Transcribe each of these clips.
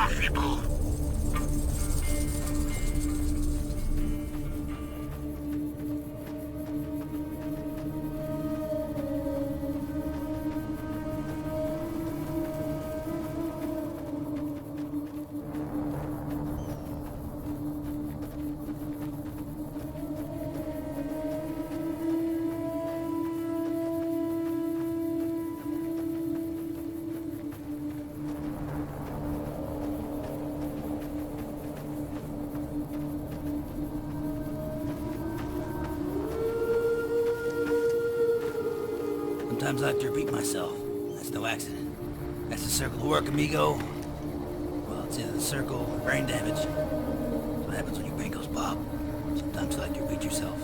possible. Sometimes I like to repeat myself. That's no accident. That's the circle of work, amigo. Well, it's either the circle or brain damage. That's what happens when your brain goes pop. Sometimes you like to repeat yourself.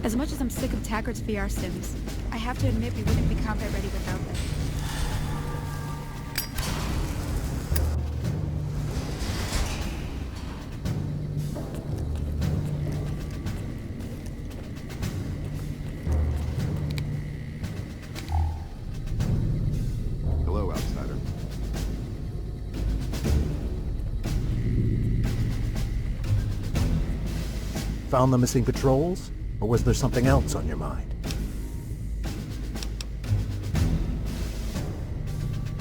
As much as I'm sick of Taggart's VR sims, I have to admit we wouldn't be combat ready without them. Hello, outsider. Found the missing patrols? Or was there something else on your mind?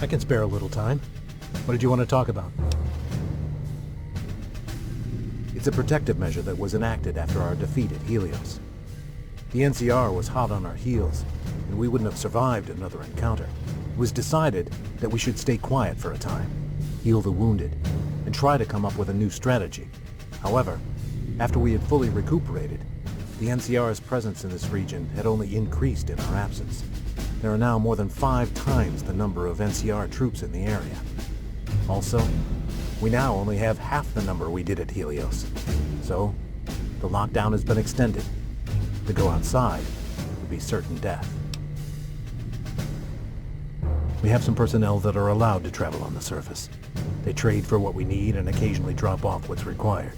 I can spare a little time. What did you want to talk about? It's a protective measure that was enacted after our defeat at Helios. The NCR was hot on our heels, and we wouldn't have survived another encounter. It was decided that we should stay quiet for a time, heal the wounded, and try to come up with a new strategy. However, after we had fully recuperated, the NCR's presence in this region had only increased in our absence. There are now more than 5 times the number of NCR troops in the area. Also, we now only have half the number we did at Helios. So, the lockdown has been extended. To go outside would be certain death. We have some personnel that are allowed to travel on the surface. They trade for what we need and occasionally drop off what's required.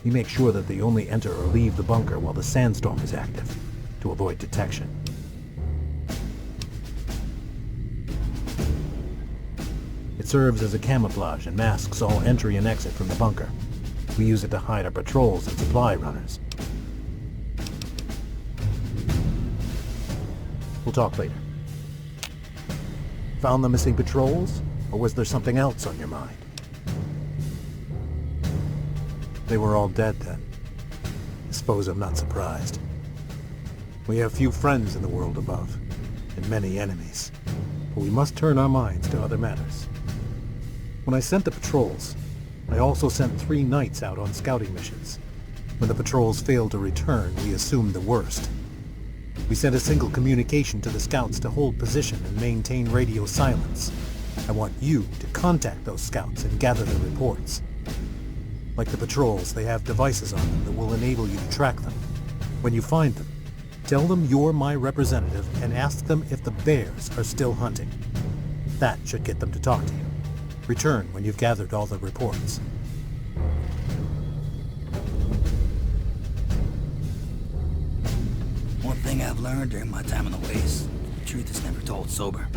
We make sure that they only enter or leave the bunker while the sandstorm is active, to avoid detection. It serves as a camouflage and masks all entry and exit from the bunker. We use it to hide our patrols and supply runners. We'll talk later. Found the missing patrols? Or was there something else on your mind? They were all dead then. I suppose I'm not surprised. We have few friends in the world above, and many enemies. But we must turn our minds to other matters. When I sent the patrols, I also sent 3 knights out on scouting missions. When the patrols failed to return, we assumed the worst. We sent a single communication to the scouts to hold position and maintain radio silence. I want you to contact those scouts and gather their reports. Like the patrols, they have devices on them that will enable you to track them. When you find them, tell them you're my representative and ask them if the bears are still hunting. That should get them to talk to you. Return when you've gathered all the reports. One thing I've learned during my time in the waste, the truth is never told sober.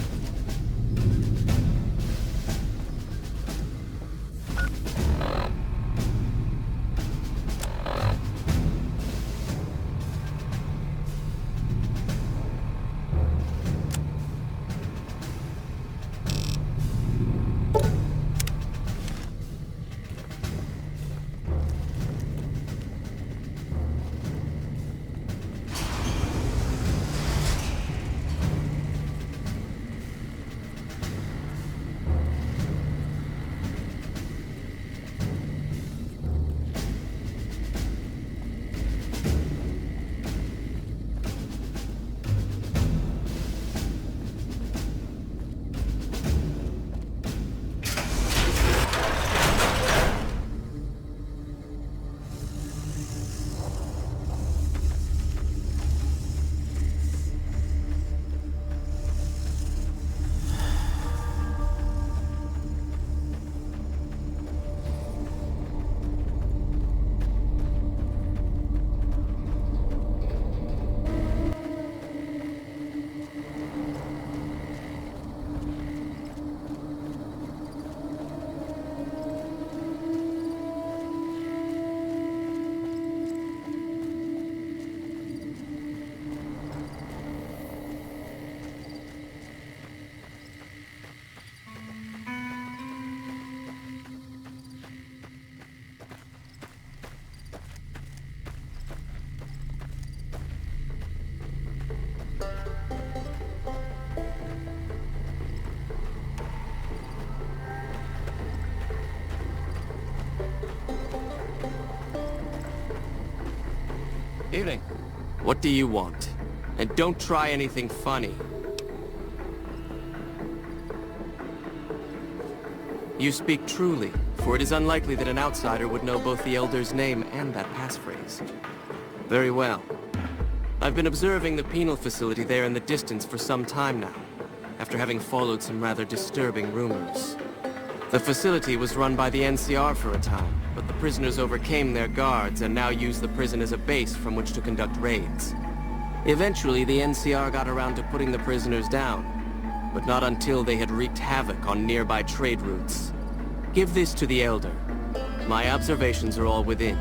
Evening. What do you want? And don't try anything funny. You speak truly, for it is unlikely that an outsider would know both the Elder's name and that passphrase. Very well. I've been observing the penal facility there in the distance for some time now, after having followed some rather disturbing rumors. The facility was run by the NCR for a time, but the prisoners overcame their guards and now use the prison as a base from which to conduct raids. Eventually, the NCR got around to putting the prisoners down, but not until they had wreaked havoc on nearby trade routes. Give this to the Elder. My observations are all within.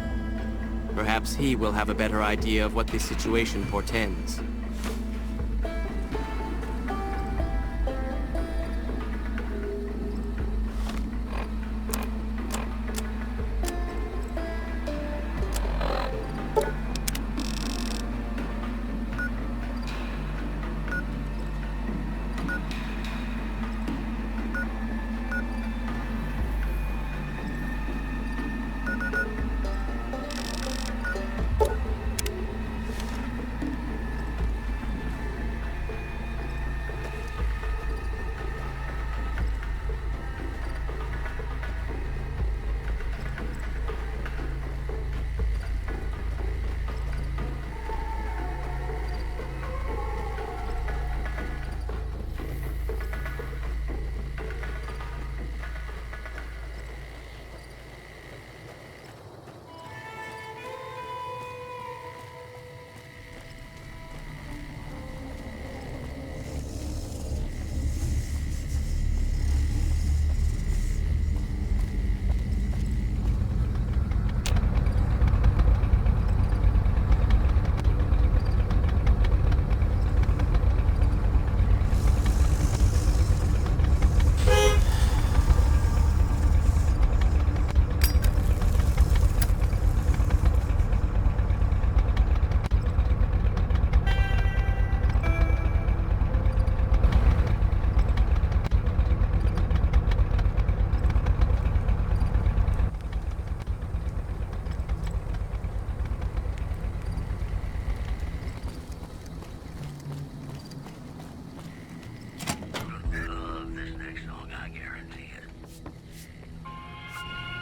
Perhaps he will have a better idea of what this situation portends.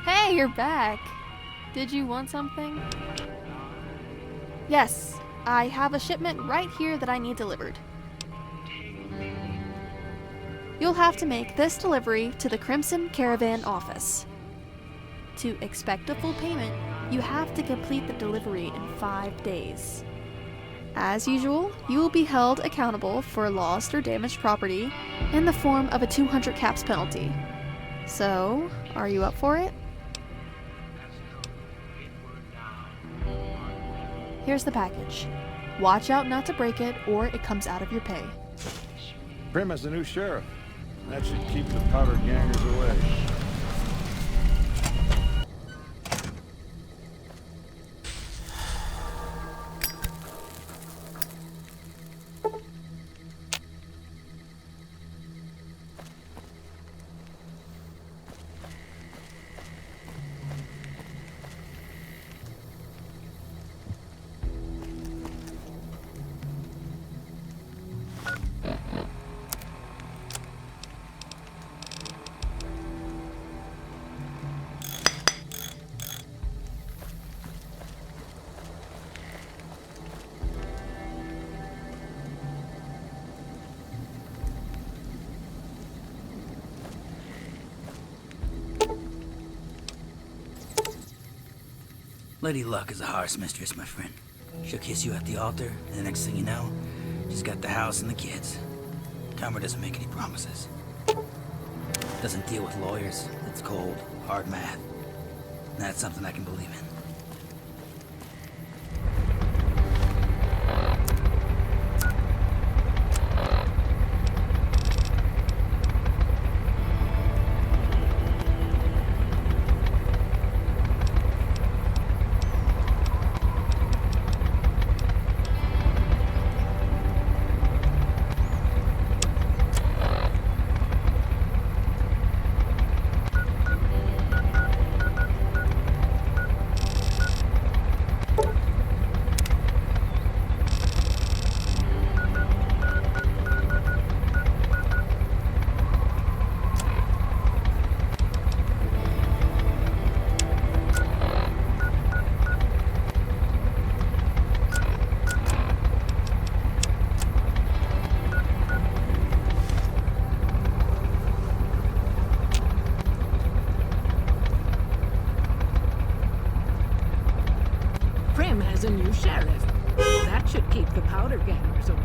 Hey, you're back. Did you want something? Yes, I have a shipment right here that I need delivered. You'll have to make this delivery to the Crimson Caravan office. To expect a full payment, you have to complete the delivery in 5 days. As usual, you will be held accountable for lost or damaged property in the form of a 200 caps penalty. So, are you up for it? Here's the package. Watch out not to break it, or it comes out of your pay. Prim is the new sheriff. That should keep the powder gangers away. Lady Luck is a harsh mistress, my friend. She'll kiss you at the altar, and the next thing you know, she's got the house and the kids. Karma doesn't make any promises. Doesn't deal with lawyers. It's cold, hard math. And that's something I can believe in. a new sheriff. That should keep the powder gangers away.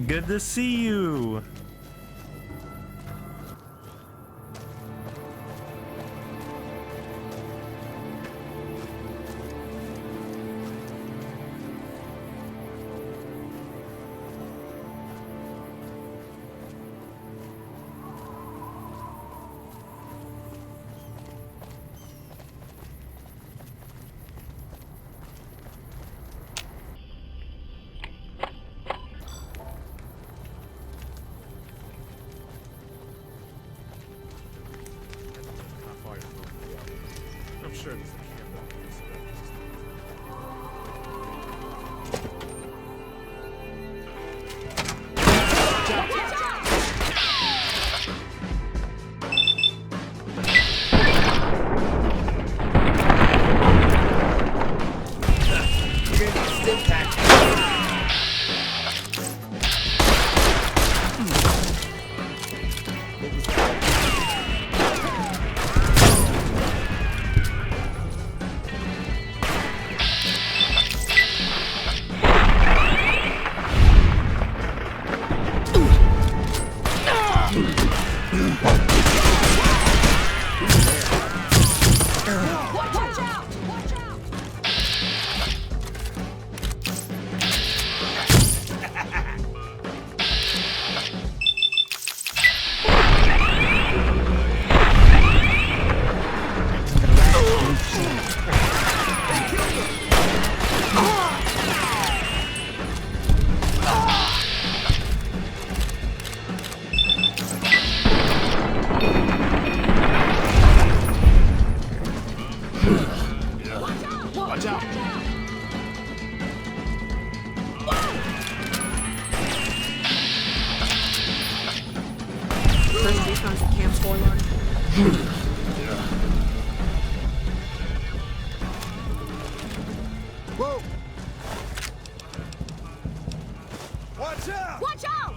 Good to see you. I'm sure there's a camp. Whoa! Watch out! Watch out!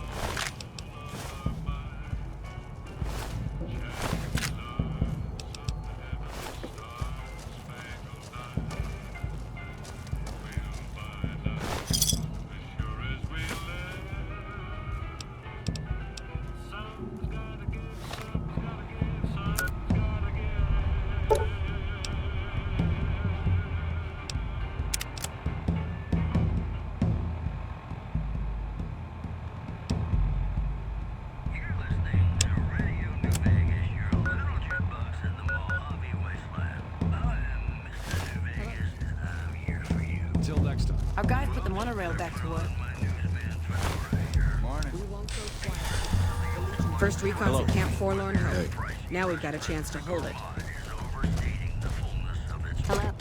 Our guys put the monorail back to work. Morning. We won't go quiet. First recon's at Camp Forlorn Hope. Now we've got a chance to hold it. Hello.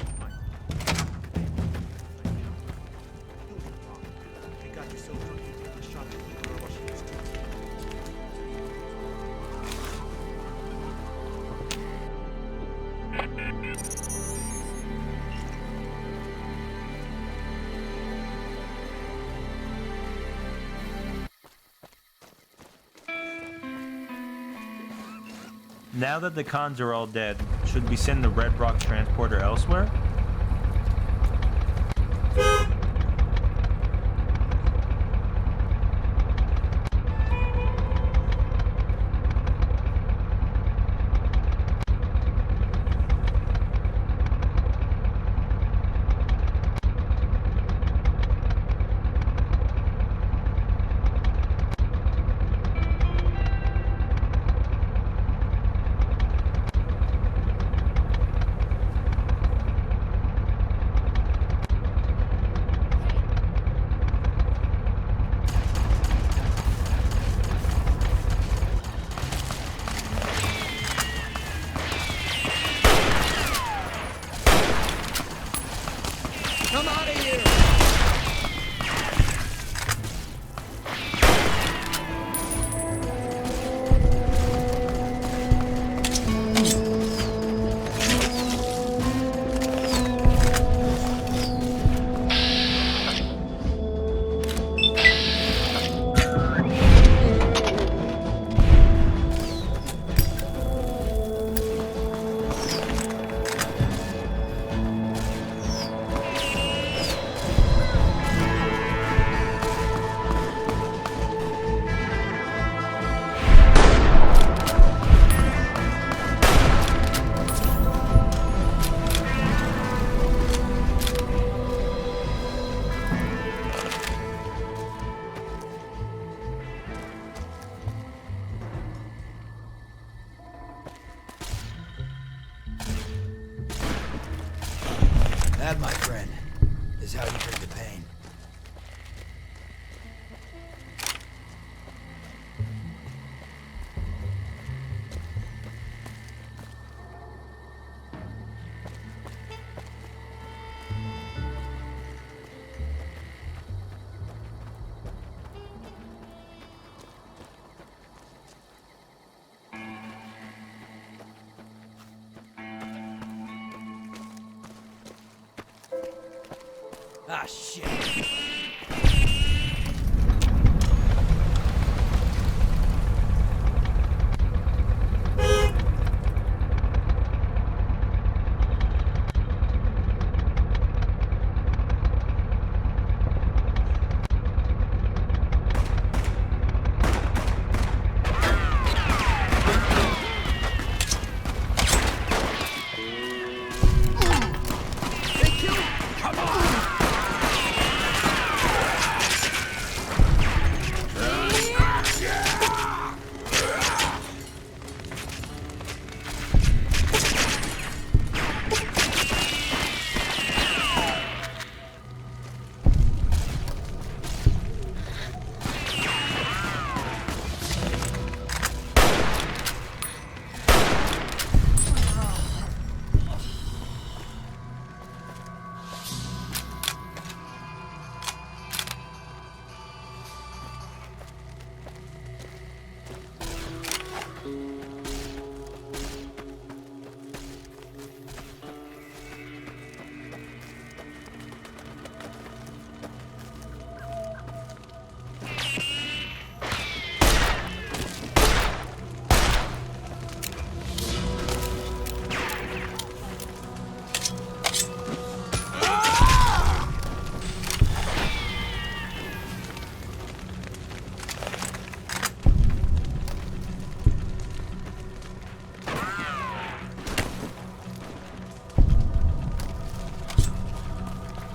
Now that the cons are all dead, should we send the Red Rock transporter elsewhere? That, my friend, is how you bring the pain. Ah, shit.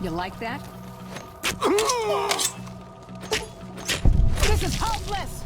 You like that? This is hopeless!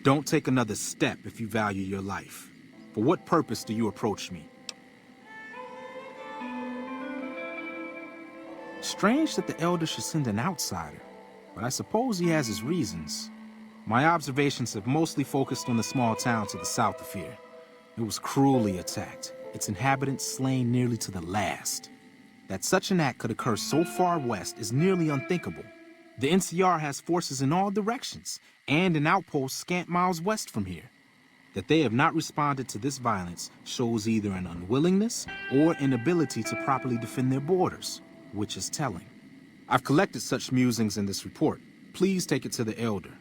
Don't take another step if you value your life. For what purpose do you approach me? Strange that the Elder should send an outsider, but I suppose he has his reasons. My observations have mostly focused on the small town to the south of here. It was cruelly attacked, its inhabitants slain nearly to the last. That such an act could occur so far west is nearly unthinkable. The NCR has forces in all directions, and an outpost scant miles west from here. That they have not responded to this violence shows either an unwillingness or inability to properly defend their borders, which is telling. I've collected such musings in this report. Please take it to the Elder.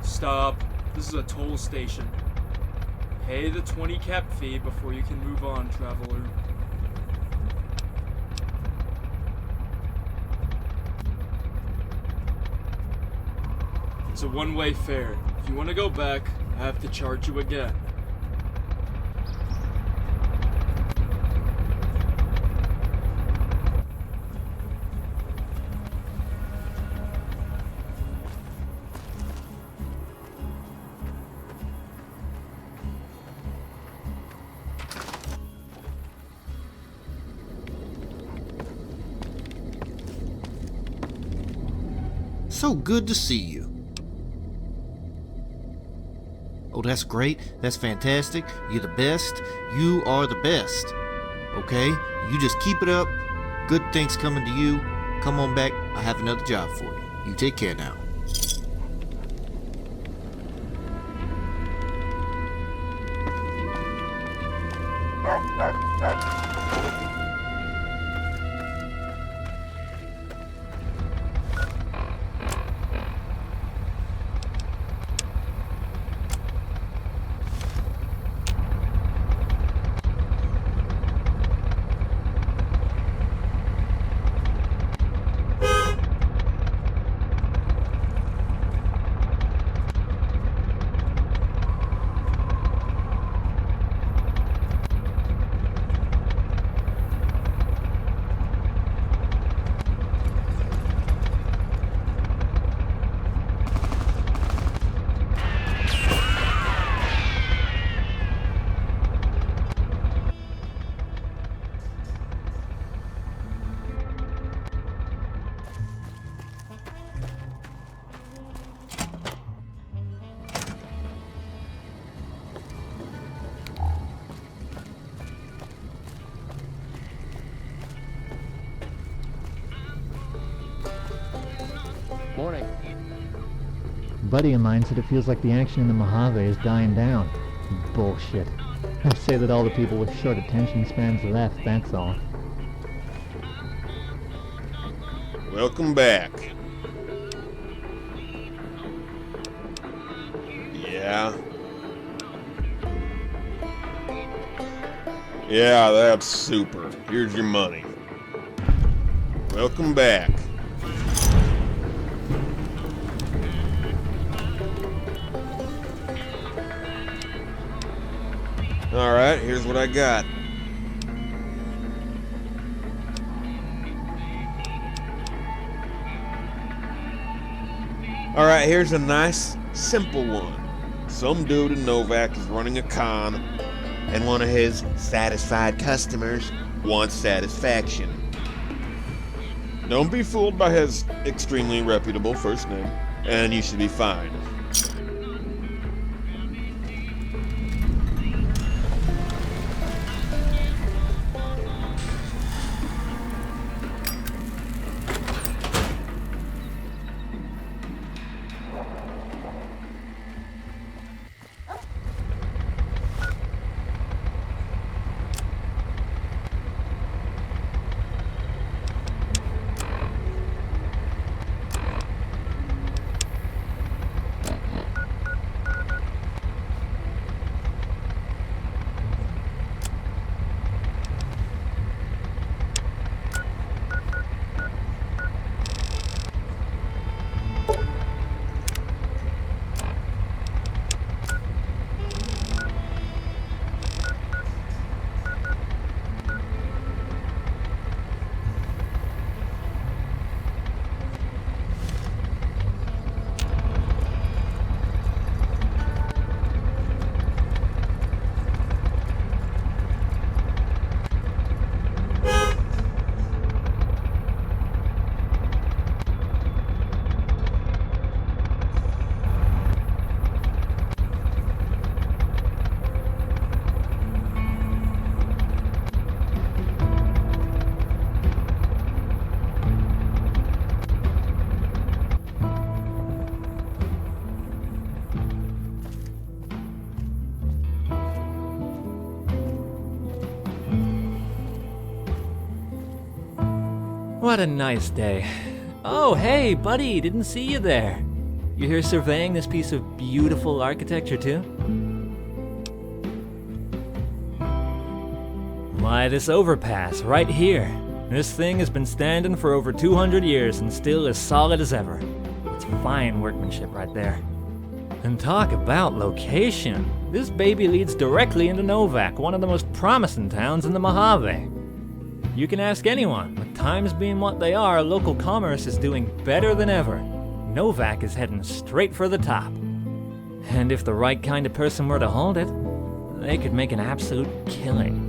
Stop. This is a toll station. Pay the 20 cap fee before you can move on, traveler. It's a one-way fare. If you want to go back, I have to charge you again. So good to see you. Oh, that's great. That's fantastic. You're the best. You are the best. Okay? You just keep it up. Good things coming to you. Come on back. I have another job for you. You take care now. Morning. A buddy of mine said it feels like the action in the Mojave is dying down. Bullshit. I say that all the people with short attention spans left, that's all. Welcome back. Yeah. Yeah, that's super. Here's your money. Welcome back. Alright, here's what I got. Alright, here's a nice, simple one. Some dude in Novak is running a con, and one of his satisfied customers wants satisfaction. Don't be fooled by his extremely reputable first name, and you should be fine. What a nice day. Oh, hey, buddy, didn't see you there. You here surveying this piece of beautiful architecture, too? Why, this overpass, right here. This thing has been standing for over 200 years and still as solid as ever. It's fine workmanship right there. And talk about location. This baby leads directly into Novak, one of the most promising towns in the Mojave. You can ask anyone, with times being what they are, local commerce is doing better than ever. Novak is heading straight for the top. And if the right kind of person were to hold it, they could make an absolute killing.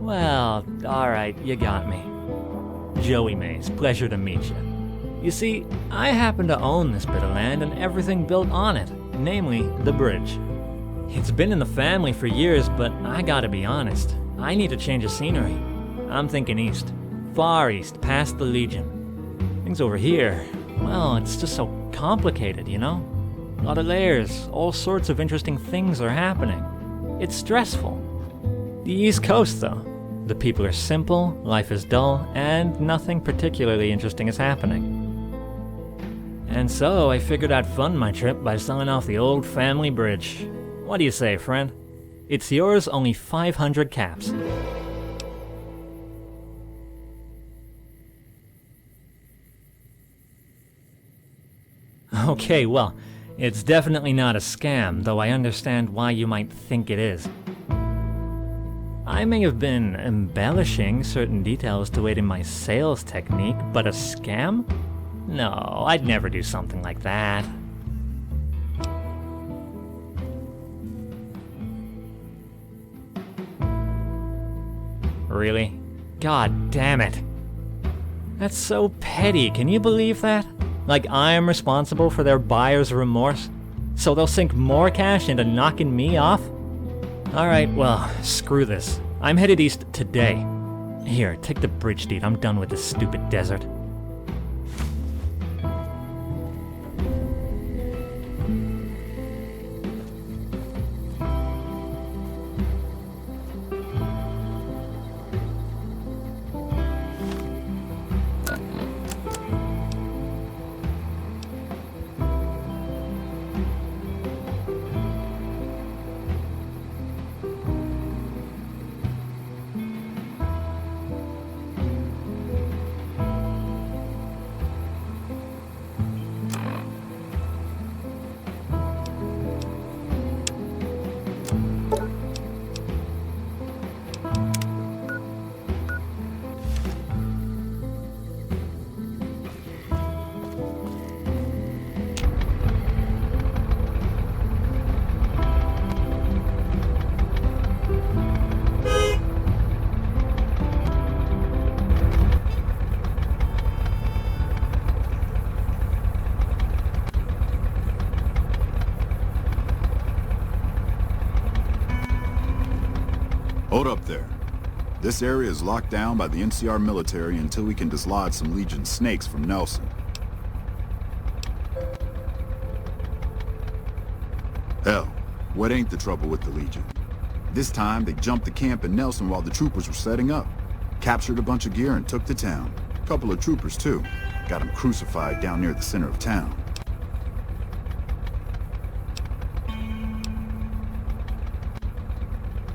Well, alright, you got me. Joey Mays, pleasure to meet you. You see, I happen to own this bit of land and everything built on it, namely the bridge. It's been in the family for years, but I gotta be honest, I need a change of scenery. I'm thinking east, far east, past the Legion. Things over here, well, it's just so complicated, you know? A lot of layers, all sorts of interesting things are happening. It's stressful. The East Coast, though. The people are simple, life is dull, and nothing particularly interesting is happening. And so I figured I'd fund my trip by selling off the old family bridge. What do you say, friend? It's yours, only 500 caps. Okay, well, it's definitely not a scam, though I understand why you might think it is. I may have been embellishing certain details to aid in my sales technique, but a scam? No, I'd never do something like that. Really? God damn it. That's so petty, can you believe that? Like I'm responsible for their buyer's remorse? So they'll sink more cash into knocking me off? Alright, well, screw this. I'm headed east today. Here, take the bridge deed. I'm done with this stupid desert. Hold up there. This area is locked down by the NCR military until we can dislodge some Legion snakes from Nelson. Hell, what ain't the trouble with the Legion? This time, they jumped the camp in Nelson while the troopers were setting up. Captured a bunch of gear and took the town. Couple of troopers, too. Got them crucified down near the center of town.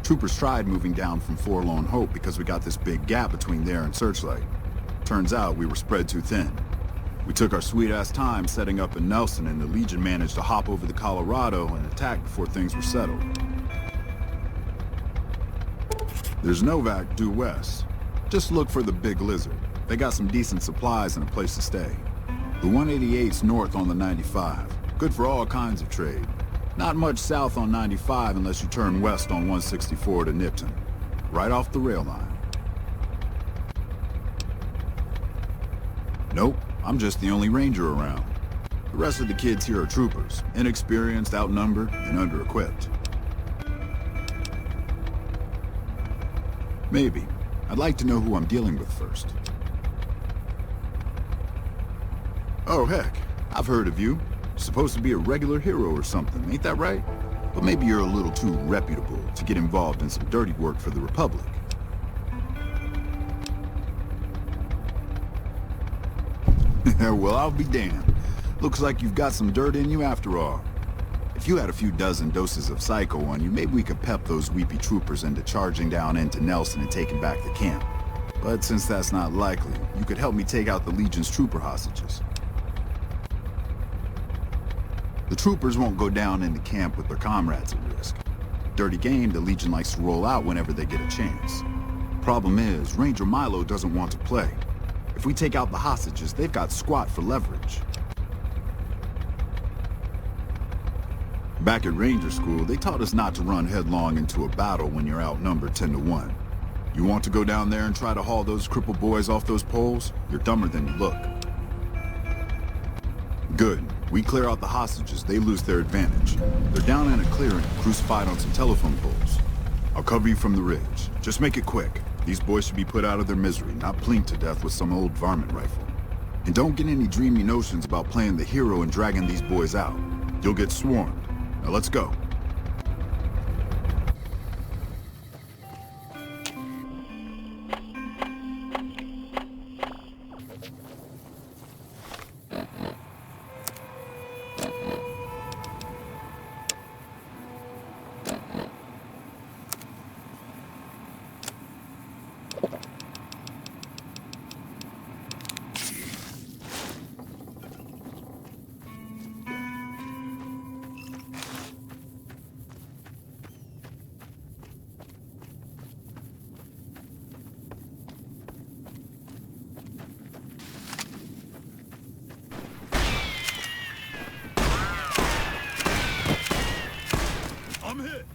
Troopers tried moving down from Forlorn Hope because we got this big gap between there and Searchlight. Turns out we were spread too thin. We took our sweet-ass time setting up in Nelson, and the Legion managed to hop over the Colorado and attack before things were settled. There's Novak due west. Just look for the Big Lizard. They got some decent supplies and a place to stay. The 188's north on the 95. Good for all kinds of trade. Not much south on 95 unless you turn west on 164 to Nipton. Right off the rail line. Nope, I'm just the only ranger around. The rest of the kids here are troopers, inexperienced, outnumbered, and under-equipped. Maybe. I'd like to know who I'm dealing with first. Oh heck, I've heard of you. Supposed to be a regular hero or something, ain't that right? But maybe you're a little too reputable to get involved in some dirty work for the Republic. Well, I'll be damned. Looks like you've got some dirt in you after all. If you had a few dozen doses of Psycho on you, maybe we could pep those weepy troopers into charging down into Nelson and taking back the camp. But since that's not likely, you could help me take out the Legion's trooper hostages. The troopers won't go down into camp with their comrades at risk. Dirty game the Legion likes to roll out whenever they get a chance. Problem is, Ranger Milo doesn't want to play. If we take out the hostages, they've got squat for leverage. Back at Ranger School, they taught us not to run headlong into a battle when you're outnumbered 10 to 1. You want to go down there and try to haul those crippled boys off those poles? You're dumber than you look. Good. We clear out the hostages, they lose their advantage. They're down in a clearing, crucified on some telephone poles. I'll cover you from the ridge. Just make it quick. These boys should be put out of their misery, not plinked to death with some old varmint rifle. And don't get any dreamy notions about playing the hero and dragging these boys out. You'll get swarmed. Now let's go. I'm hit!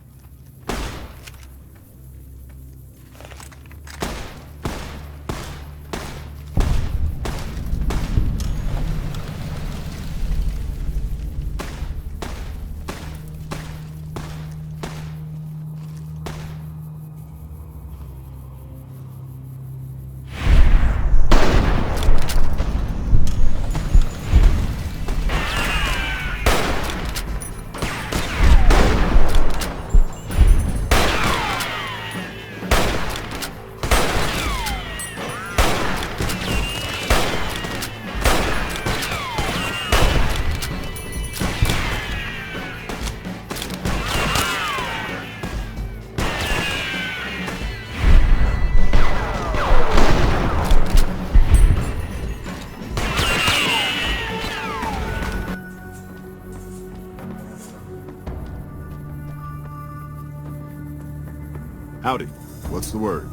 Howdy. What's the word?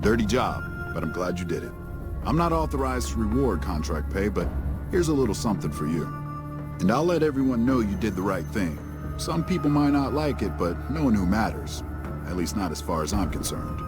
Dirty job, but I'm glad you did it. I'm not authorized to reward contract pay, but here's a little something for you. And I'll let everyone know you did the right thing. Some people might not like it, but no one who matters. At least not as far as I'm concerned.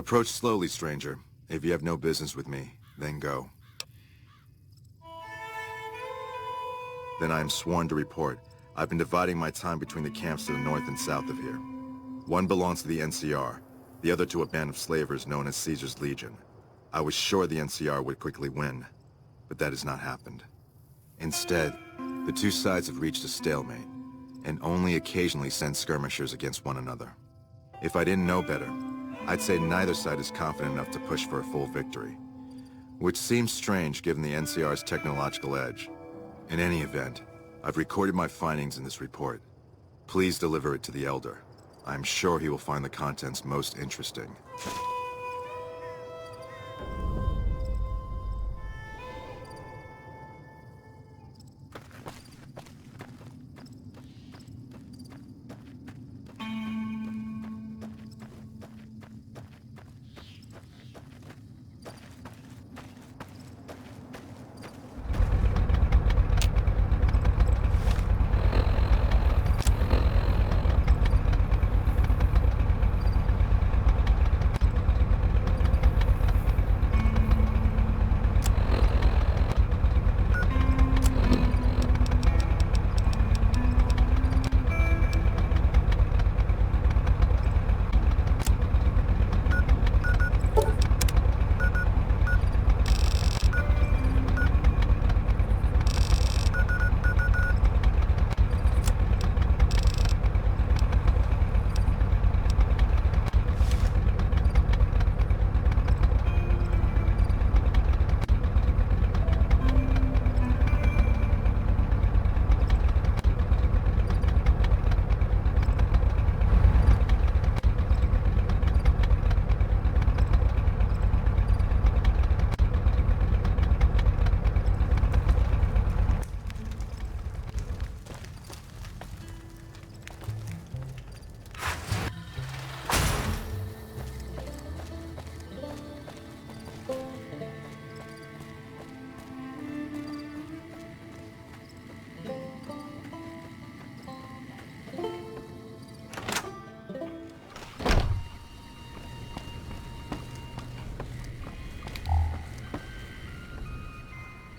Approach slowly, stranger. If you have no business with me, then go. Then I am sworn to report. I've been dividing my time between the camps to the north and south of here. One belongs to the NCR, the other to a band of slavers known as Caesar's Legion. I was sure the NCR would quickly win, but that has not happened. Instead, the two sides have reached a stalemate, and only occasionally send skirmishers against one another. If I didn't know better, I'd say neither side is confident enough to push for a full victory, which seems strange given the NCR's technological edge. In any event, I've recorded my findings in this report. Please deliver it to the Elder. I'm sure he will find the contents most interesting.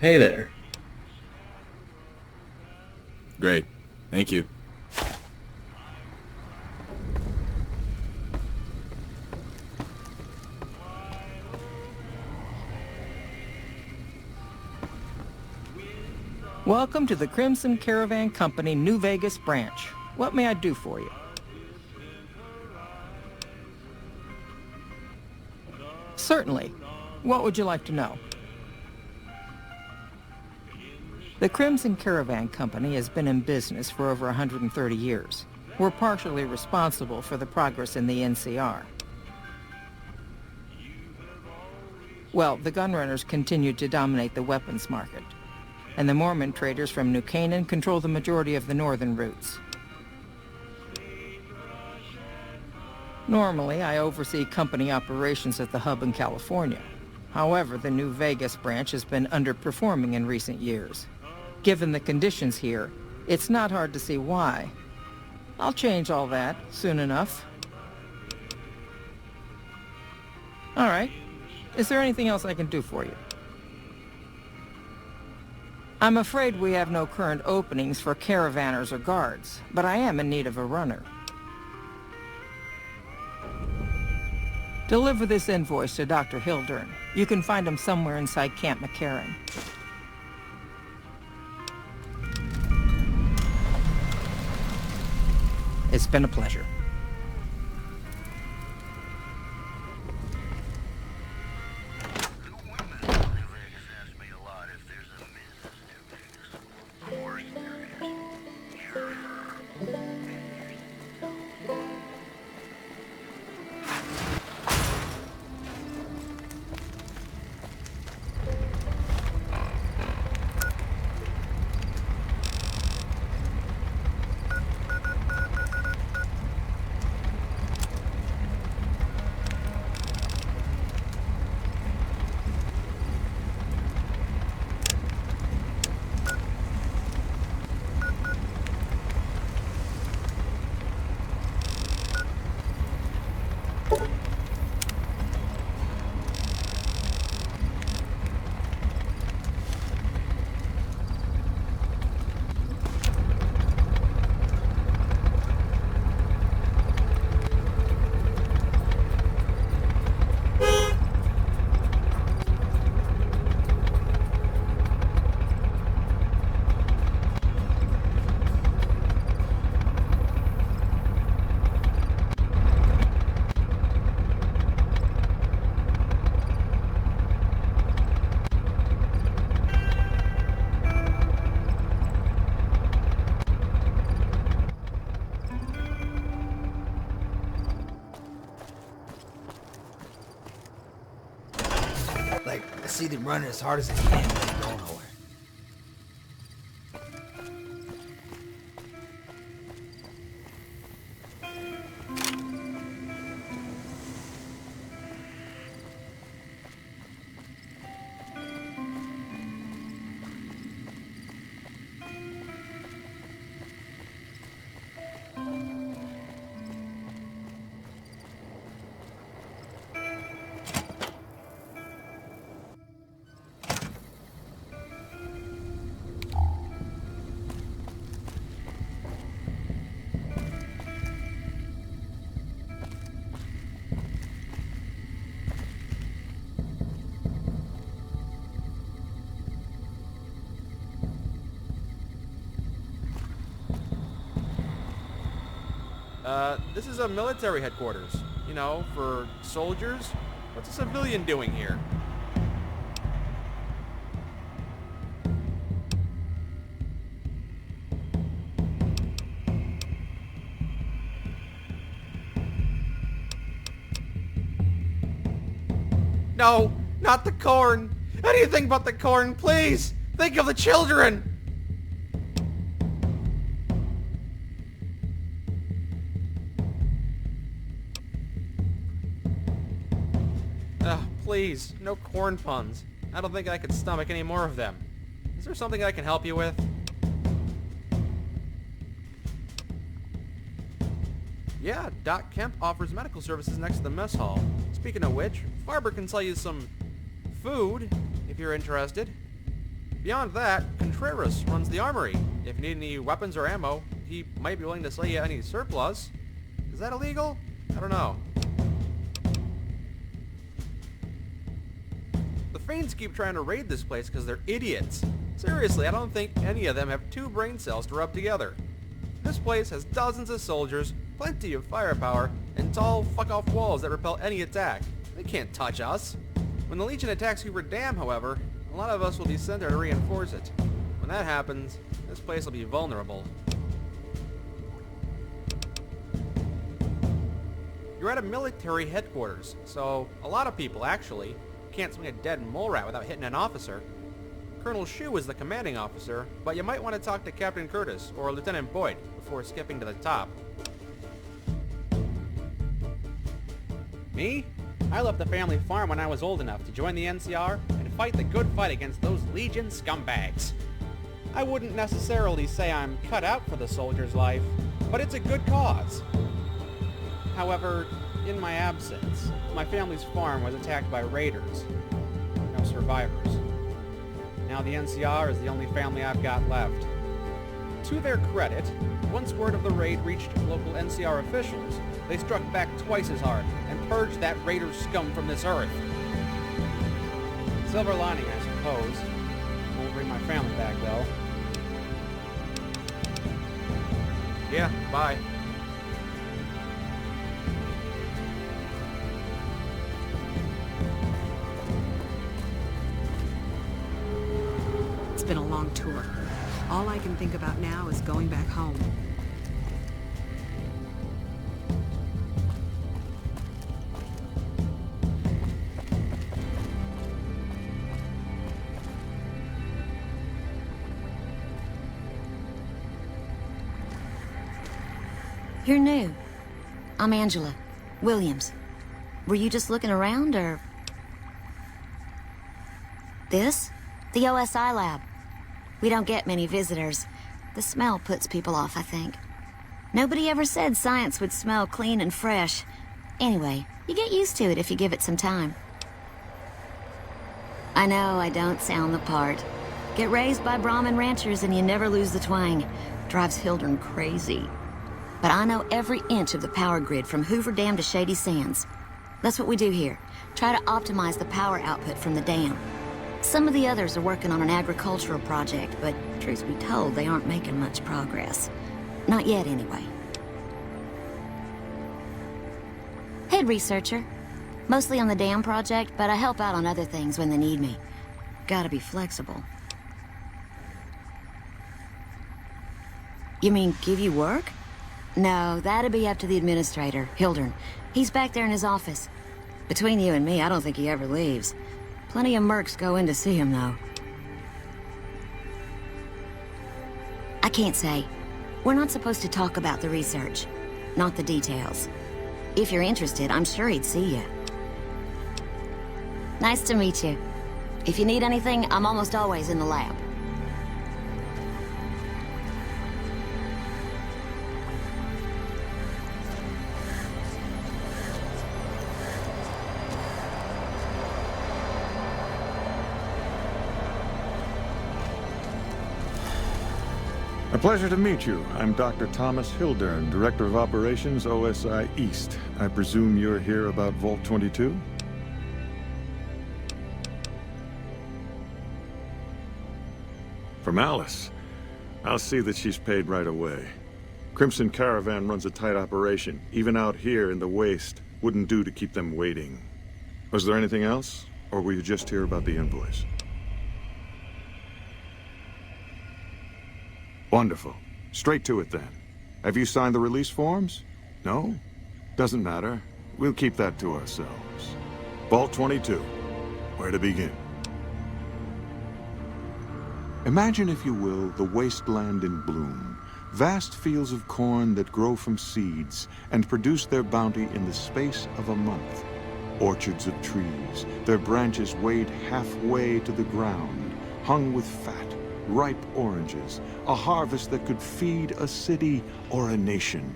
Hey there. Great. Thank you. Welcome to the Crimson Caravan Company New Vegas branch. What may I do for you? Certainly. What would you like to know? The Crimson Caravan Company has been in business for over 130 years. We're partially responsible for the progress in the NCR. Well, the gunrunners continue to dominate the weapons market, and the Mormon traders from New Canaan control the majority of the northern routes. Normally, I oversee company operations at the hub in California. However, the New Vegas branch has been underperforming in recent years. Given the conditions here, it's not hard to see why. I'll change all that soon enough. All right. Is there anything else I can do for you? I'm afraid we have no current openings for caravanners or guards, but I am in need of a runner. Deliver this invoice to Dr. Hildern. You can find him somewhere inside Camp McCarran. It's been a pleasure. them running as hard as they can, but they go nowhere. This is a military headquarters. You know, for soldiers. What's a civilian doing here? No, not the corn. Anything but the corn, please. Think of the children. Please, no corn puns. I don't think I could stomach any more of them. Is there something I can help you with? Yeah, Doc Kemp offers medical services next to the mess hall. Speaking of which, Farber can sell you some food, if you're interested. Beyond that, Contreras runs the armory. If you need any weapons or ammo, he might be willing to sell you any surplus. Is that illegal? I don't know. The Fiends keep trying to raid this place because they're idiots. Seriously, I don't think any of them have 2 brain cells to rub together. This place has dozens of soldiers, plenty of firepower, and tall fuck-off walls that repel any attack. They can't touch us. When the Legion attacks Hoover Dam, however, a lot of us will be sent there to reinforce it. When that happens, this place will be vulnerable. You're at a military headquarters, so a lot of people, actually, can't swing a dead mole rat without hitting an officer. Colonel Shue is the commanding officer, but you might want to talk to Captain Curtis or Lieutenant Boyd before skipping to the top. Me? I left the family farm when I was old enough to join the NCR and fight the good fight against those Legion scumbags. I wouldn't necessarily say I'm cut out for the soldier's life, but it's a good cause. However, in my absence, my family's farm was attacked by raiders. No survivors. Now the NCR is the only family I've got left. To their credit, once word of the raid reached local NCR officials, they struck back twice as hard and purged that raider scum from this earth. Silver lining, I suppose. Won't bring my family back, though. Yeah, bye. It's been a long tour. All I can think about now is going back home. You're new. I'm Angela Williams. Were you just looking around, or... This? The OSI lab. We don't get many visitors. The smell puts people off, I think. Nobody ever said science would smell clean and fresh. Anyway, you get used to it if you give it some time. I know I don't sound the part. Get raised by Brahmin ranchers and you never lose the twang. Drives Hildern crazy. But I know every inch of the power grid from Hoover Dam to Shady Sands. That's what we do here. Try to optimize the power output from the dam. Some of the others are working on an agricultural project, but truth be told, they aren't making much progress. Not yet, anyway. Head researcher. Mostly on the dam project, but I help out on other things when they need me. Gotta be flexible. You mean give you work? No, that'd be up to the administrator, Hildern. He's back there in his office. Between you and me, I don't think he ever leaves. Plenty of mercs go in to see him, though. I can't say. We're not supposed to talk about the research, not the details. If you're interested, I'm sure he'd see you. Nice to meet you. If you need anything, I'm almost always in the lab. A pleasure to meet you. I'm Dr. Thomas Hildern, Director of Operations, OSI East. I presume you're here about Vault 22? From Alice. I'll see that she's paid right away. Crimson Caravan runs a tight operation. Even out here in the waste, wouldn't do to keep them waiting. Was there anything else? Or were you just here about the invoice? Wonderful. Straight to it then. Have you signed the release forms? No? Doesn't matter. We'll keep that to ourselves. Vault 22. Where to begin? Imagine, if you will, the wasteland in bloom. Vast fields of corn that grow from seeds and produce their bounty in the space of a month. Orchards of trees, their branches weighed halfway to the ground, hung with fat. Ripe oranges, a harvest that could feed a city or a nation.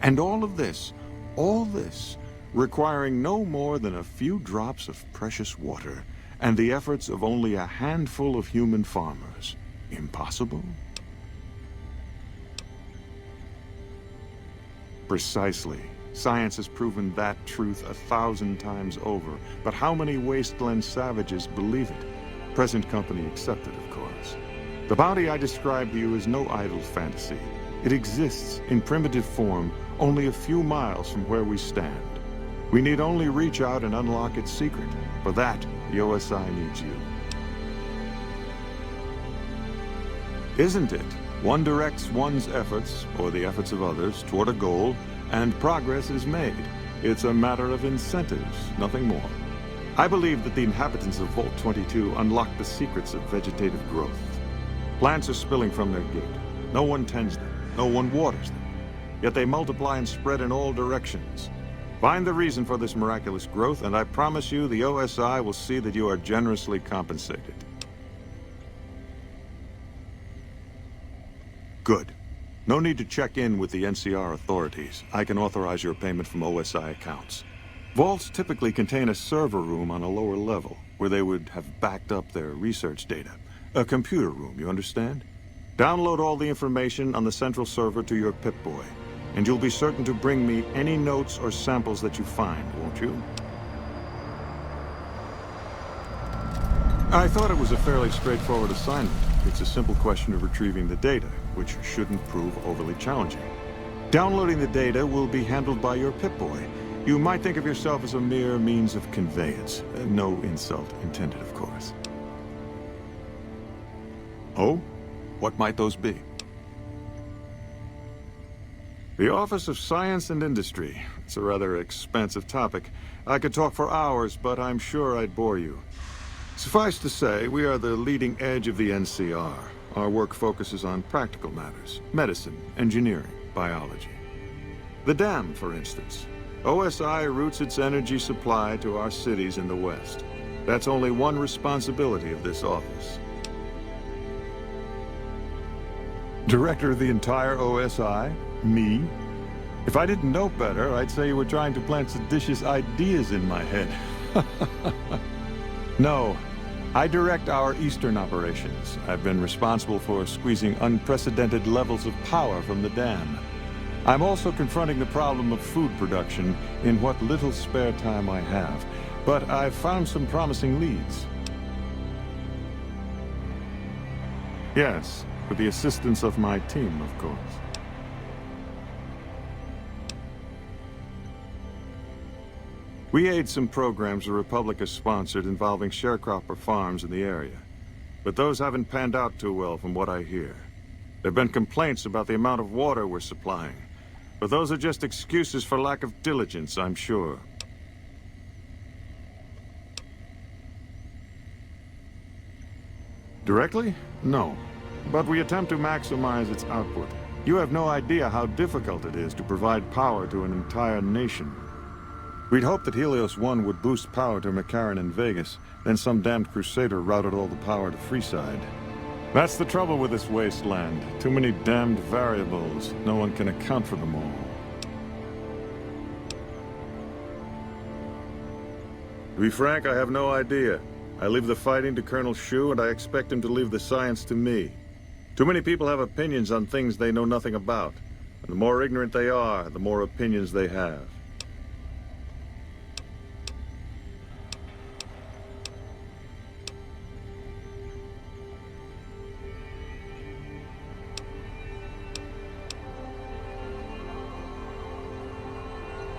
And all this, requiring no more than a few drops of precious water, and the efforts of only a handful of human farmers. Impossible? Precisely. Science has proven that truth 1,000 times over, but how many wasteland savages believe it? Present company accepted, of course. The bounty I described to you is no idle fantasy. It exists in primitive form only a few miles from where we stand. We need only reach out and unlock its secret. For that, the OSI needs you. Isn't it? One directs one's efforts, or the efforts of others, toward a goal, and progress is made. It's a matter of incentives, nothing more. I believe that the inhabitants of Vault 22 unlock the secrets of vegetative growth. Plants are spilling from their gate. No one tends them. No one waters them. Yet they multiply and spread in all directions. Find the reason for this miraculous growth, and I promise you the OSI will see that you are generously compensated. Good. No need to check in with the NCR authorities. I can authorize your payment from OSI accounts. Vaults typically contain a server room on a lower level, where they would have backed up their research data. A computer room, you understand? Download all the information on the central server to your Pip-Boy, and you'll be certain to bring me any notes or samples that you find, won't you? I thought it was a fairly straightforward assignment. It's a simple question of retrieving the data, which shouldn't prove overly challenging. Downloading the data will be handled by your Pip-Boy. You might think of yourself as a mere means of conveyance. No insult intended, of course. Oh? What might those be? The Office of Science and Industry. It's a rather expansive topic. I could talk for hours, but I'm sure I'd bore you. Suffice to say, we are the leading edge of the NCR. Our work focuses on practical matters: medicine, engineering, biology. The dam, for instance. OSI routes its energy supply to our cities in the West. That's only one responsibility of this office. Director of the entire OSI? Me? If I didn't know better, I'd say you were trying to plant seditious ideas in my head. No. I direct our eastern operations. I've been responsible for squeezing unprecedented levels of power from the dam. I'm also confronting the problem of food production in what little spare time I have, but I've found some promising leads. Yes, with the assistance of my team, of course. We aid some programs the Republic has sponsored involving sharecropper farms in the area, but those haven't panned out too well from what I hear. There have been complaints about the amount of water we're supplying. But those are just excuses for lack of diligence, I'm sure. Directly? No. But we attempt to maximize its output. You have no idea how difficult it is to provide power to an entire nation. We'd hoped that Helios 1 would boost power to McCarran in Vegas, then some damned crusader routed all the power to Freeside. That's the trouble with this wasteland. Too many damned variables. No one can account for them all. To be frank, I have no idea. I leave the fighting to Colonel Shu, and I expect him to leave the science to me. Too many people have opinions on things they know nothing about. And the more ignorant they are, the more opinions they have.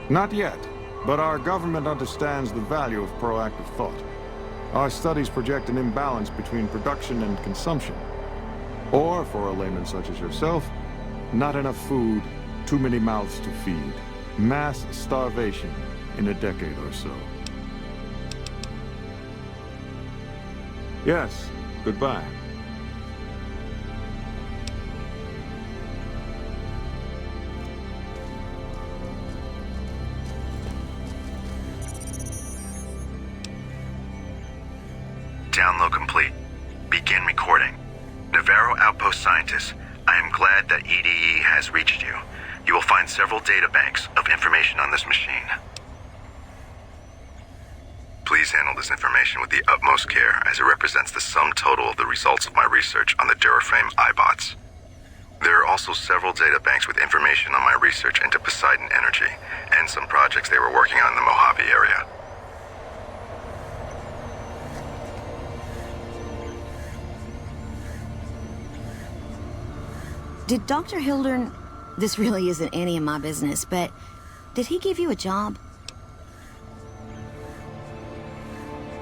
Not yet, but our government understands the value of proactive thought. Our studies project an imbalance between production and consumption. Or, for a layman such as yourself, not enough food, too many mouths to feed. Mass starvation in a decade or so. Yes, goodbye. Download complete. Begin recording. Navarro Outpost Scientists, I am glad that EDE has reached you. You will find several data banks of information on this machine. Please handle this information with the utmost care, as it represents the sum total of the results of my research on the Duraframe iBots. There are also several data banks with information on my research into Poseidon Energy, and some projects they were working on in the Mojave area. Did Dr. Hildern... This really isn't any of my business, but... Did he give you a job?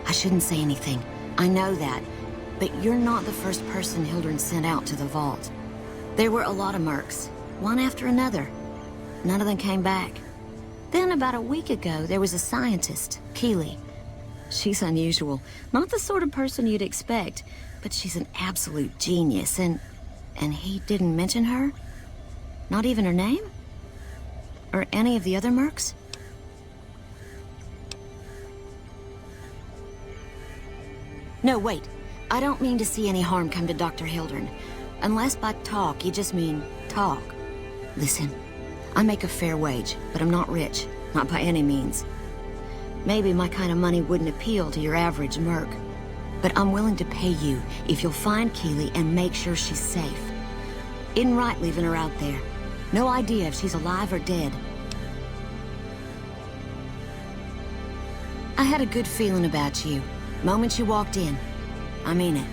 I shouldn't say anything. I know that. But you're not the first person Hildern sent out to the vault. There were a lot of mercs, one after another. None of them came back. Then about a week ago, there was a scientist, Keeley. She's unusual. Not the sort of person you'd expect, but she's an absolute genius, and he didn't mention her? Not even her name? Or any of the other mercs? No, wait. I don't mean to see any harm come to Dr. Hildern. Unless by talk, you just mean talk. Listen, I make a fair wage, but I'm not rich. Not by any means. Maybe my kind of money wouldn't appeal to your average merc. But I'm willing to pay you if you'll find Keeley and make sure she's safe. Isn't right leaving her out there. No idea if she's alive or dead. I had a good feeling about you. Moment you walked in. I mean it.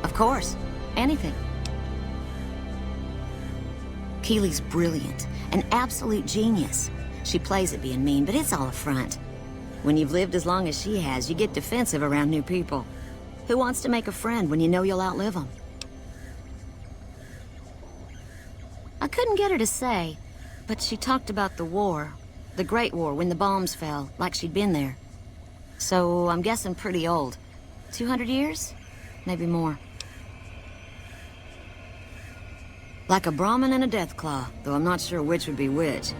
Of course. Anything. Keeley's brilliant. An absolute genius. She plays at being mean, but it's all a front. When you've lived as long as she has, you get defensive around new people. Who wants to make a friend when you know you'll outlive them? I couldn't get her to say, but she talked about the war. The Great War, when the bombs fell, like she'd been there. So, I'm guessing pretty old. 200 years? Maybe more. Like a Brahmin and a Deathclaw, though I'm not sure which would be which.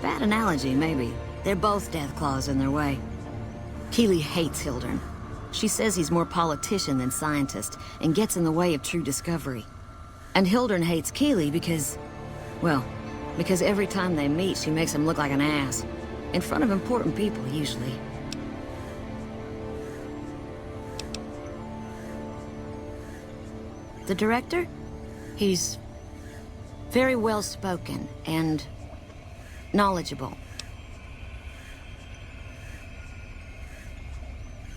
Bad analogy, maybe. They're both Deathclaws in their way. Keeley hates Hildern. She says he's more politician than scientist, and gets in the way of true discovery. And Hildern hates Keeley because... well, because every time they meet, she makes him look like an ass. In front of important people, usually. The director? He's very well-spoken and knowledgeable.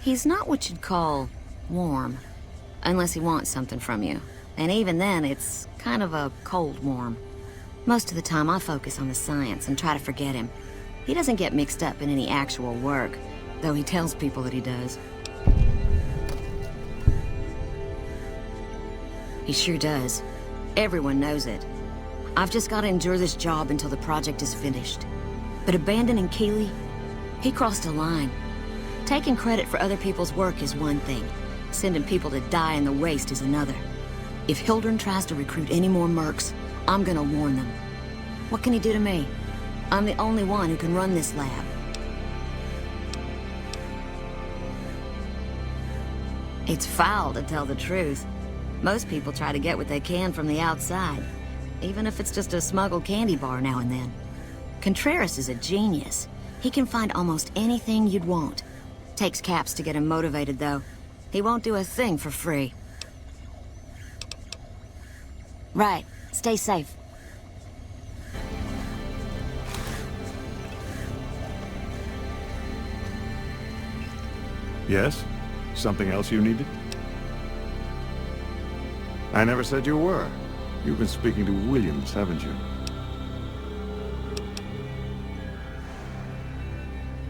He's not what you'd call warm, unless he wants something from you. And even then, it's kind of a cold warm. Most of the time, I focus on the science and try to forget him. He doesn't get mixed up in any actual work, though he tells people that he does. He sure does. Everyone knows it. I've just got to endure this job until the project is finished. But abandoning Keeley, he crossed a line. Taking credit for other people's work is one thing. Sending people to die in the waste is another. If Hildren tries to recruit any more mercs, I'm gonna warn them. What can he do to me? I'm the only one who can run this lab. It's foul, to tell the truth. Most people try to get what they can from the outside, even if it's just a smuggled candy bar now and then. Contreras is a genius. He can find almost anything you'd want. Takes caps to get him motivated, though. He won't do a thing for free. Right. Stay safe. Yes? Something else you needed? I never said you were. You've been speaking to Williams, haven't you?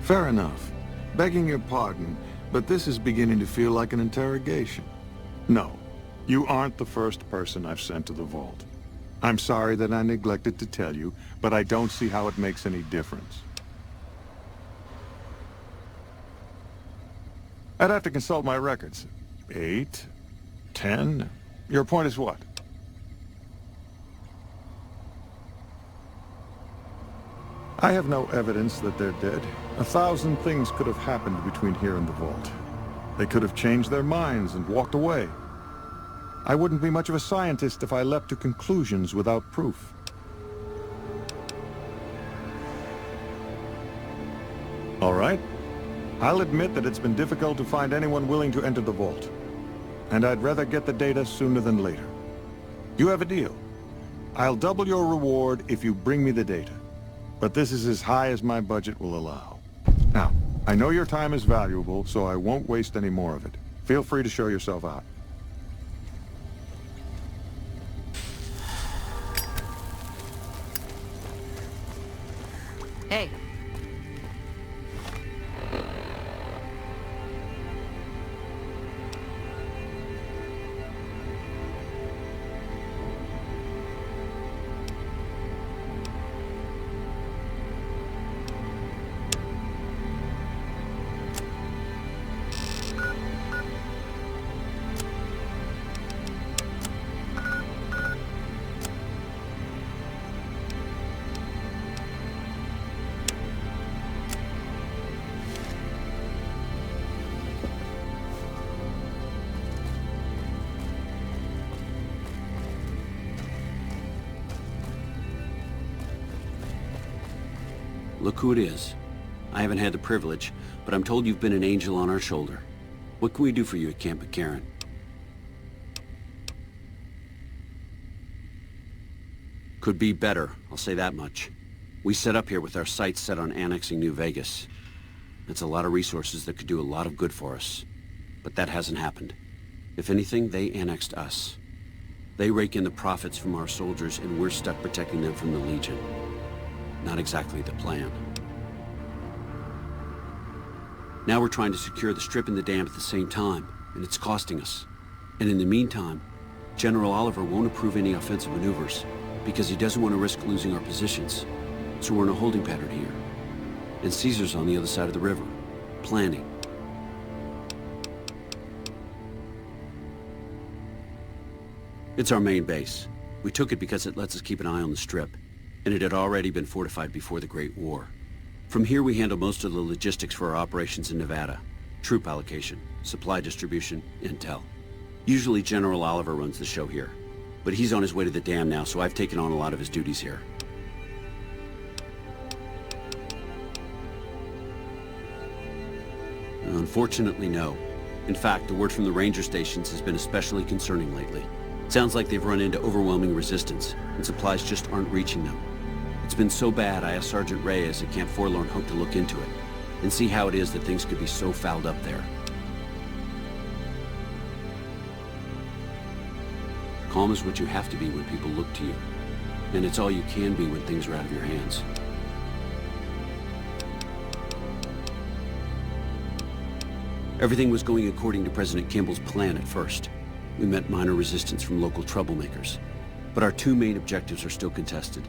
Fair enough. Begging your pardon, but this is beginning to feel like an interrogation. No, you aren't the first person I've sent to the vault. I'm sorry that I neglected to tell you, but I don't see how it makes any difference. I'd have to consult my records. 8, 10... Your point is what? I have no evidence that they're dead. 1,000 things could have happened between here and the vault. They could have changed their minds and walked away. I wouldn't be much of a scientist if I leapt to conclusions without proof. All right. I'll admit that it's been difficult to find anyone willing to enter the vault. And I'd rather get the data sooner than later. You have a deal. I'll double your reward if you bring me the data. But this is as high as my budget will allow. Now, I know your time is valuable, so I won't waste any more of it. Feel free to show yourself out. Hey. Look who it is. I haven't had the privilege, but I'm told you've been an angel on our shoulder. What can we do for you at Camp McCarran? Could be better, I'll say that much. We set up here with our sights set on annexing New Vegas. It's a lot of resources that could do a lot of good for us. But that hasn't happened. If anything, they annexed us. They rake in the profits from our soldiers, and we're stuck protecting them from the Legion. Not exactly the plan. Now we're trying to secure the Strip and the dam at the same time, and it's costing us. And in the meantime, General Oliver won't approve any offensive maneuvers, because he doesn't want to risk losing our positions. So we're in a holding pattern here. And Caesar's on the other side of the river, planning. It's our main base. We took it because it lets us keep an eye on the Strip, and it had already been fortified before the Great War. From here we handle most of the logistics for our operations in Nevada. Troop allocation, supply distribution, intel. Usually General Oliver runs the show here, but he's on his way to the dam now, so I've taken on a lot of his duties here. Unfortunately, no. In fact, the word from the ranger stations has been especially concerning lately. Sounds like they've run into overwhelming resistance, and supplies just aren't reaching them. It's been so bad, I asked Sergeant Reyes at Camp Forlorn Hope to look into it, and see how it is that things could be so fouled up there. Calm is what you have to be when people look to you, and it's all you can be when things are out of your hands. Everything was going according to President Kimball's plan at first. We met minor resistance from local troublemakers, but our two main objectives are still contested.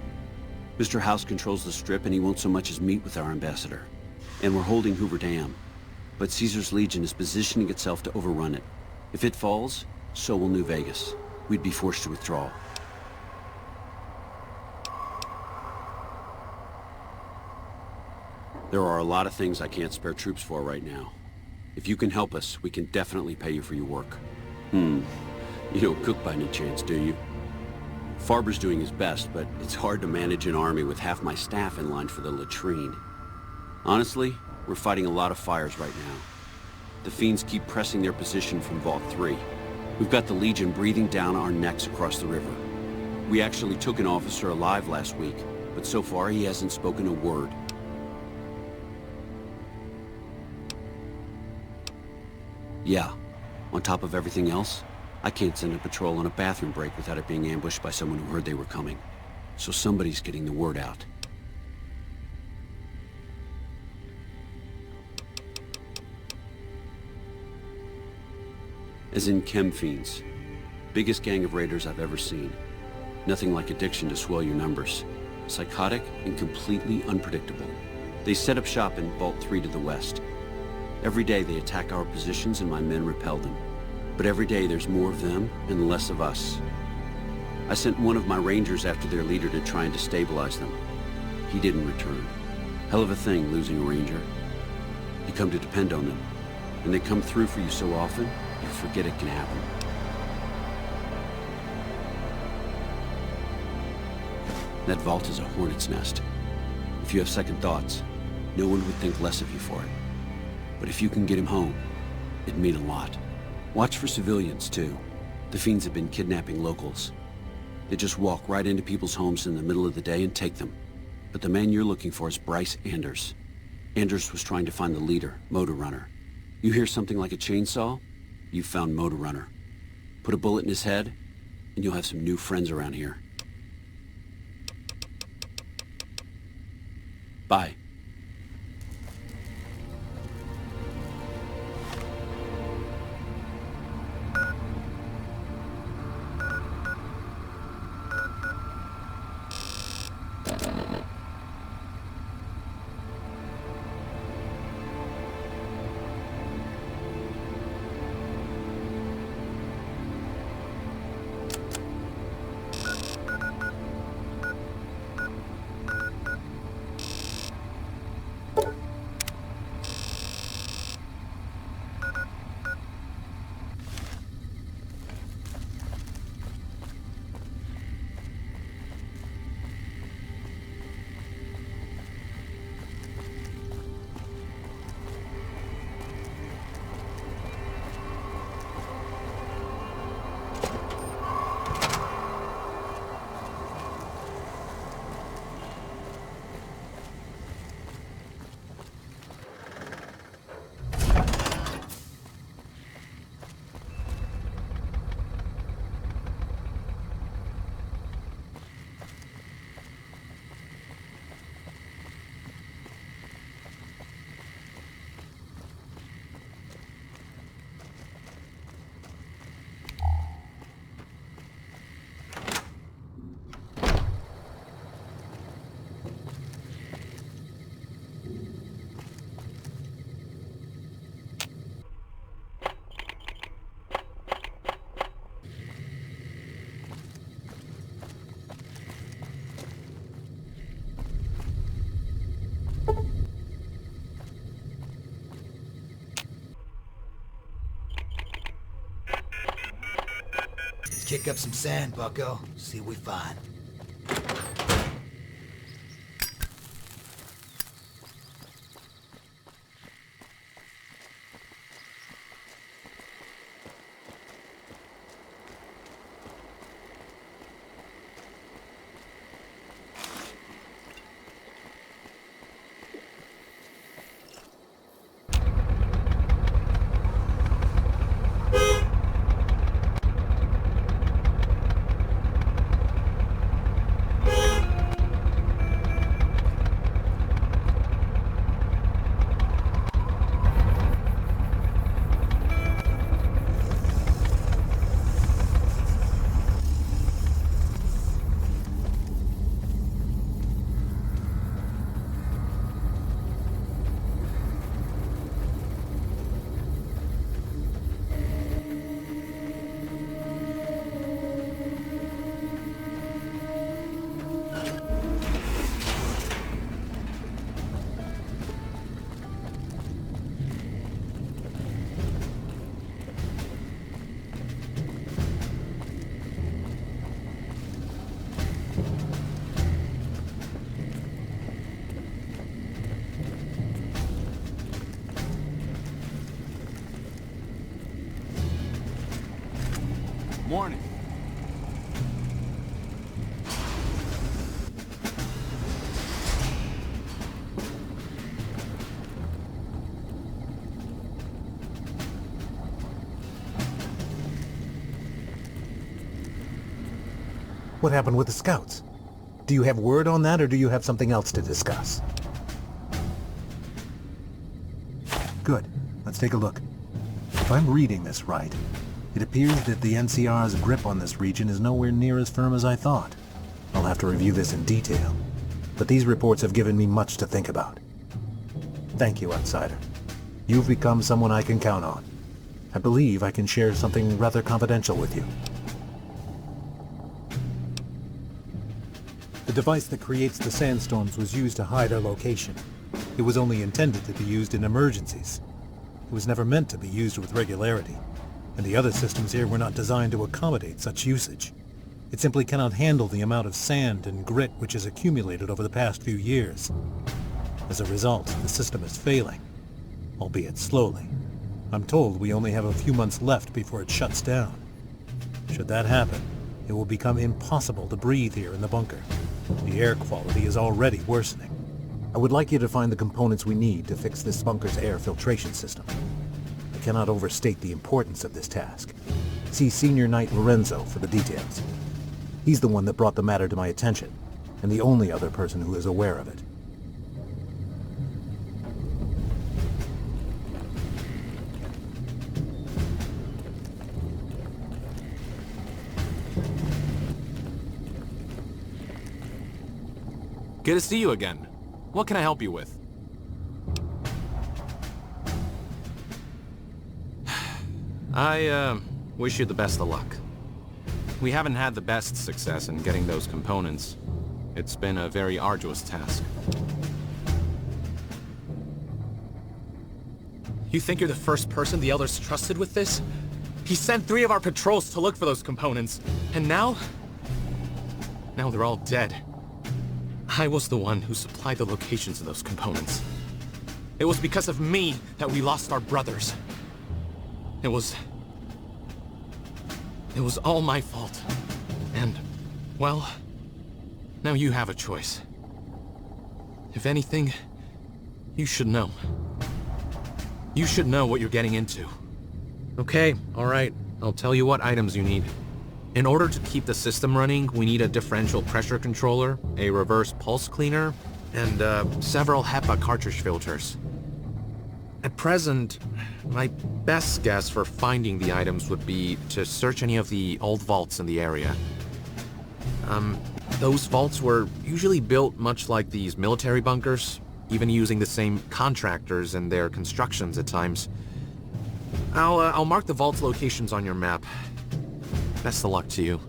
Mr. House controls the Strip, and he won't so much as meet with our ambassador. And we're holding Hoover Dam. But Caesar's Legion is positioning itself to overrun it. If it falls, so will New Vegas. We'd be forced to withdraw. There are a lot of things I can't spare troops for right now. If you can help us, we can definitely pay you for your work. You don't cook by any chance, do you? Farber's doing his best, but it's hard to manage an army with half my staff in line for the latrine. Honestly, we're fighting a lot of fires right now. The fiends keep pressing their position from Vault 3. We've got the Legion breathing down our necks across the river. We actually took an officer alive last week, but so far he hasn't spoken a word. Yeah, on top of everything else, I can't send a patrol on a bathroom break without it being ambushed by someone who heard they were coming. So somebody's getting the word out. As in chem fiends. Biggest gang of raiders I've ever seen. Nothing like addiction to swell your numbers. Psychotic and completely unpredictable. They set up shop in Vault 3 to the west. Every day they attack our positions and my men repel them. But every day there's more of them and less of us. I sent one of my rangers after their leader to try and destabilize them. He didn't return. Hell of a thing, losing a ranger. You come to depend on them, and they come through for you so often, you forget it can happen. That vault is a hornet's nest. If you have second thoughts, no one would think less of you for it. But if you can get him home, it'd mean a lot. Watch for civilians, too. The fiends have been kidnapping locals. They just walk right into people's homes in the middle of the day and take them. But the man you're looking for is Bryce Anders. Anders was trying to find the leader, Moe the Runner. You hear something like a chainsaw? You've found Moe the Runner. Put a bullet in his head, and you'll have some new friends around here. Bye. Kick up some sand, bucko. See what we find. Morning. What happened with the scouts? Do you have word on that, or do you have something else to discuss? Good. Let's take a look. If I'm reading this right, it appears that the NCR's grip on this region is nowhere near as firm as I thought. I'll have to review this in detail, but these reports have given me much to think about. Thank you, Outsider. You've become someone I can count on. I believe I can share something rather confidential with you. The device that creates the sandstorms was used to hide our location. It was only intended to be used in emergencies. It was never meant to be used with regularity, and the other systems here were not designed to accommodate such usage. It simply cannot handle the amount of sand and grit which has accumulated over the past few years. As a result, the system is failing, albeit slowly. I'm told we only have a few months left before it shuts down. Should that happen, it will become impossible to breathe here in the bunker. The air quality is already worsening. I would like you to find the components we need to fix this bunker's air filtration system. I cannot overstate the importance of this task. See Senior Knight Lorenzo for the details. He's the one that brought the matter to my attention, and the only other person who is aware of it. Good to see you again. What can I help you with? I wish you the best of luck. We haven't had the best success in getting those components. It's been a very arduous task. You think you're the first person the Elders trusted with this? He sent 3 of our patrols to look for those components, and now they're all dead. I was the one who supplied the locations of those components. It was because of me that we lost our brothers. It was all my fault. And, well, now you have a choice. If anything, you should know. You should know what you're getting into. Okay, alright. I'll tell you what items you need. In order to keep the system running, we need a differential pressure controller, a reverse pulse cleaner, and several HEPA cartridge filters. At present, my best guess for finding the items would be to search any of the old vaults in the area. Those vaults were usually built much like these military bunkers, even using the same contractors in their constructions at times. I'll mark the vault's locations on your map. Best of luck to you.